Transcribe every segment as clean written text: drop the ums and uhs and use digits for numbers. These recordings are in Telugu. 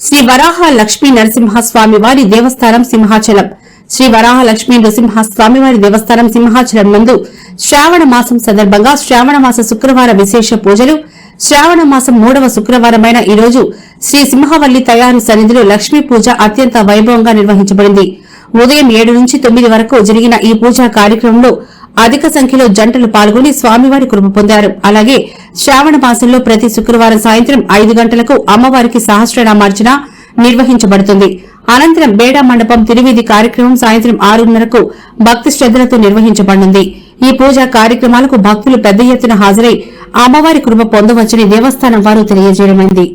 శ్రీ వరాహ లక్ష్మీ నరసింహస్వామి వారి దేవస్థానం సింహాచలం. శ్రీ వరాహ లక్ష్మీ నరసింహస్వామి వారి దేవస్థానం సింహాచలం నందు శ్రావణ మాసం సందర్భంగా శ్రావణ మాస శుక్రవార విశేష పూజలు. శ్రావణ మాసం 3వ శుక్రవారమైన ఈ రోజు శ్రీ సింహవల్లి తయారు సన్నిధిలో లక్ష్మీ పూజ అత్యంత వైభవంగా నిర్వహించబడింది. ఉదయం 7 నుంచి 9 వరకు జరిగిన ఈ పూజా కార్యక్రమంలో అధిక సంఖ్యలో జంటలు పాల్గొని స్వామివారి కృప పొందారు. అలాగే శ్రావణ మాసంలో ప్రతి శుక్రవారం సాయంత్రం 5 గంటలకు అమ్మవారికి సహస్రనామార్చన నిర్వహించబడుతుంది. అనంతరం బేడా మండపం తిరువీధి కార్యక్రమం సాయంత్రం 6:30కు భక్తి శ్రద్దలతో నిర్వహించబడింది. ఈ పూజా కార్యక్రమాలకు భక్తులు పెద్ద ఎత్తున హాజరై అమ్మవారి కృప పొందవచ్చని దేవస్థానం వారు తెలియజేయడమైంది.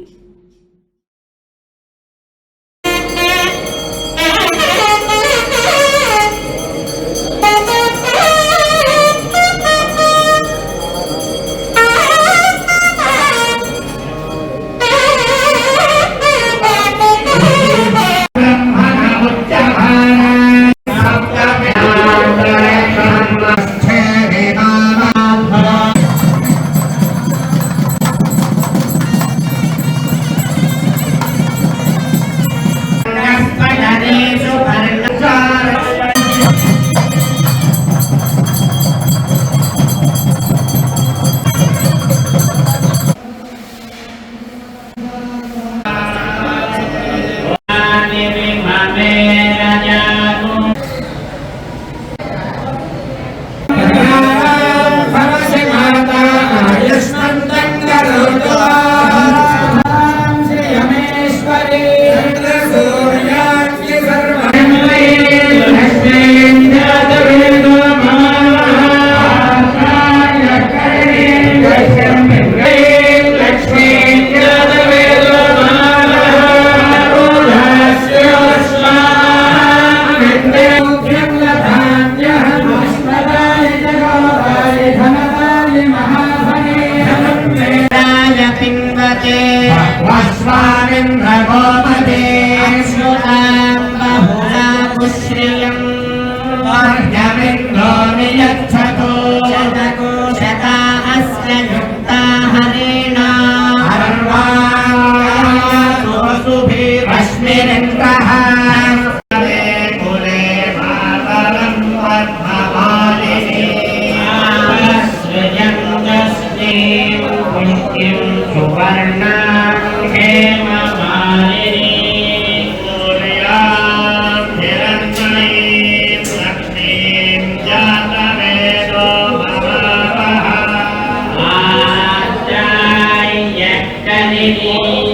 Thank you.